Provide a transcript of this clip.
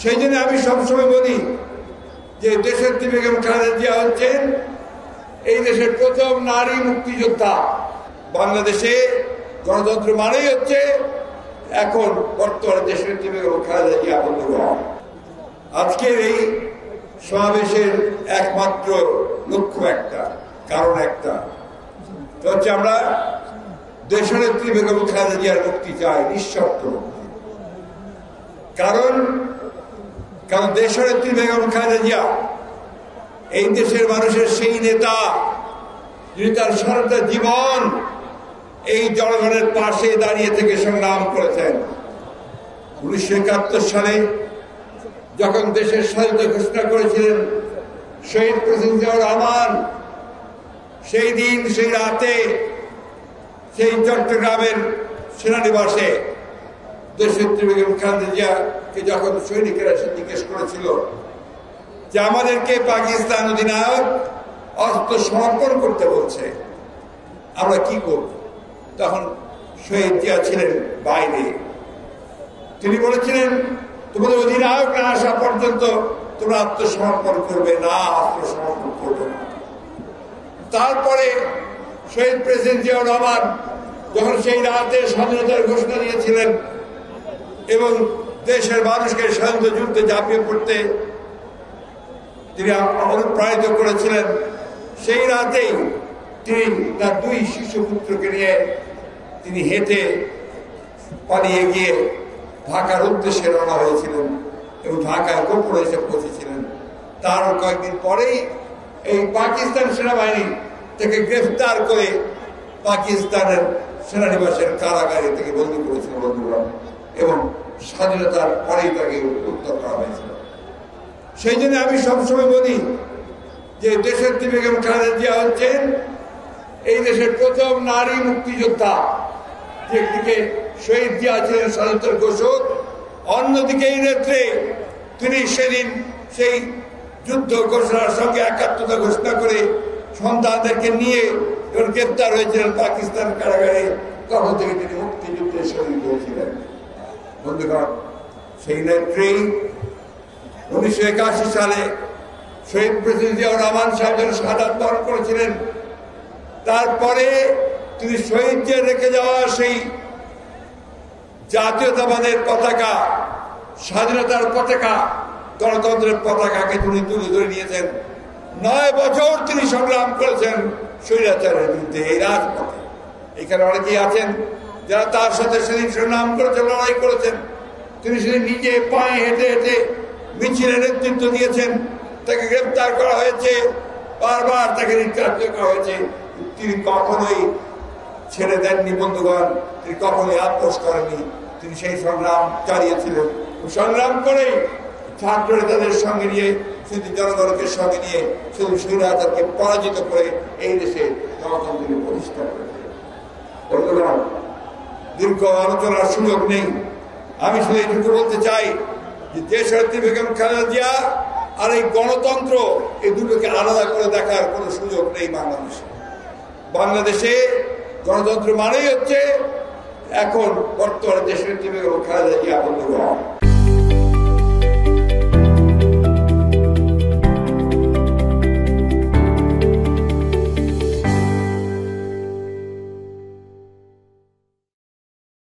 সেই জন্য আমি সবসময় বলি যে দেশের বেগম খালেদা জিয়া হচ্ছেন এই দেশের প্রথম নারী মুক্তিযোদ্ধা। বাংলাদেশে গণতন্ত্র মানেই হচ্ছে এখন বর্তমানে দেশের বেগম খালেদা জিয়া। বন্ধুগণ, আজকের এই সমাবেশের একমাত্র লক্ষ্য একটা, কারণ একটা, হচ্ছে আমরা দেশনেত্রী বেগম খালেদা জিয়ার মুক্তি চাই, নিঃশর্ত মুক্তি। কারণ দেশনেত্রী বেগম খালেদা জিয়া এই দেশের মানুষের সেই নেতা যিনি তার সারাটা জীবন এই জনগণের পাশে দাঁড়িয়ে থেকে সংগ্রাম করেছেন। 1971 সালে যখন দেশের স্বাধীনতা ঘোষণা করেছিলেন শহীদ প্রেসিডেন্ট জিয়াউর রহমান, সেই দিন সেই রাতে সেই চট্টগ্রামের সেনানিবাসে দেশনেত্রী বেগম খালেদা জিয়াকে যখন সৈনিকেরা এসে জিজ্ঞেস করেছিল যে আমাদেরকে পাকিস্তান অধিনায়ক অস্ত্র সমর্পণ করতে বলছে, আমরা কি করব? তখন শহীদ জিয়া ছিলেন বাইরে। তিনি বলেছিলেন তোমাদের অধিনায়ক না আসা পর্যন্ত তোমরা আত্মসমর্পণ করবে না, আত্মসমর্পণ করবে না। তারপরে শহীদ প্রেসিডেন্ট জিয়াউর রহমান যখন সেই রাতে স্বাধীনতার ঘোষণা দিয়েছিলেন এবং দেশের মানুষকে স্বাধীনতা যুদ্ধে ঝাঁপিয়ে পড়তে তিনি অনুপ্রাণিত করেছিলেন, সেই রাতেই তিনি তার 2 শিশু পুত্রকে নিয়ে তিনি হেঁটে পালিয়ে গিয়ে ঢাকার উদ্দেশ্যে রওনা হয়েছিলেন এবং ঢাকায় গোপনে এসে পৌঁছেছিলেন। তার কয়েকদিন পরেই এই পাকিস্তান সেনাবাহিনী তাকে গ্রেফতার করে পাকিস্তানের সেনানিবাসের কারাগারে থেকে বন্দী করেছিল বন্ধুরা, এবং স্বাধীনতার পরেই তাকে মুক্ত করা হয়েছিল। সেই জন্য আমি সবসময় বলি যে দেশের বেগম খালেদা জিয়া হচ্ছেন এই দেশের প্রথম নারী মুক্তিযোদ্ধা। একদিকে শহীদ জিয়া ছিলেন স্বাধীনতার ঘোষক, অন্যদিকে এই নেত্রী তিনি সেদিন সেই যুদ্ধ ঘোষণার সঙ্গে একাত্মতা ঘোষণা করে সন্তানদেরকে নিয়ে যখন গ্রেপ্তার হয়েছিলেন পাকিস্তান কারাগারে, তখন থেকে তিনি মুক্তিযুদ্ধে শহীদ হয়েছিলেন। বন্ধুগণ, সেই নেত্রী 1981 সালে শহীদ প্রেসিডেন্ট জিয়াউর রহমান সাহেব যখন শাহাদাত বরণ করেছিলেন, তারপরে তিনি শহীদ জিয়া রেখে যাওয়া সেই জাতীয়তাবাদের পতাকা, স্বাধীনতার পতাকা, গণতন্ত্রের পতাকাকে তিনি তুলে ধরে নিয়েছেন। 9 বছর তিনি সংগ্রাম করেছেন স্বৈরাচারের বিরুদ্ধে এই রাজপথে। এখানে অনেকেই আছেন যারা তার সাথে সেদিন সংগ্রাম করেছেন, লড়াই করেছেন। তিনি সেদিন নিজে পায়ে হেঁটে হেঁটে মিছিলের নেতৃত্ব দিয়েছেন, তাকে গ্রেপ্তার করা হয়েছে, বারবার তাকে নির্যাতিত করা হয়েছে। তিনি কখনোই ছেড়ে দেননি বন্ধুগণ, তিনি কখনোই আপোষ করেননি। তিনি সেই সংগ্রাম চালিয়েছিলেন। সংগ্রাম করে ছাত্র নেতাদের সঙ্গে নিয়ে, শুধু জনগণকে সঙ্গে নিয়ে, শুধু স্বৈরাচারকে পরাজিত করে এই দেশে গণতন্ত্রকে প্রতিষ্ঠা করেছে। বন্ধুগণ, দীর্ঘ আলোচনার সুযোগ নেই, আমি শুধু এইটুকু বলতে চাই যে দেশনেত্রী বেগম খালেদা জিয়া আর এই গণতন্ত্র, এই দুটোকে আলাদা করে দেখার কোনো সুযোগ নেই বাংলাদেশে। বাংলাদেশে গণতন্ত্র মানেই হচ্ছে এখন বর্তমানে দেশনেত্রী বেগম খালেদা জিয়া। বন্ধুগণ,